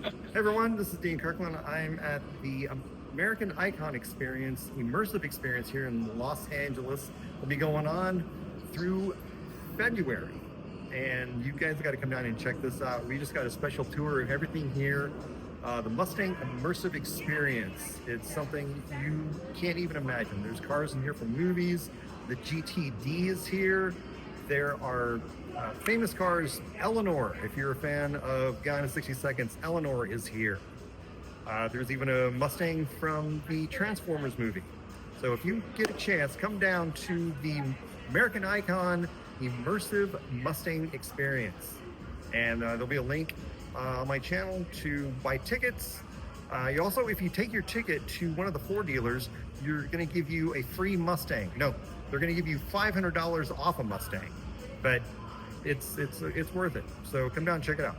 Hey everyone, this is Dean Kirkland. I'm at the American Icon Experience, Immersive Experience here in Los Angeles. Will be going on through February. And you guys got to come down and check this out. We just got a special tour of everything here. The Mustang Immersive Experience. It's something you can't even imagine. There's cars in here from movies. The GTD is here. There are famous cars. Eleanor, if you're a fan of Gone in 60 Seconds, Eleanor is here. There's even a Mustang from the Transformers movie. So if you get a chance, come down to the American Icon Immersive Mustang Experience. And there'll be a link on my channel to buy tickets. You also, if you take your ticket to one of the Ford dealers, you're going to give you a free Mustang. No, they're going to give you $500 off a Mustang, but it's worth it. So come down and check it out.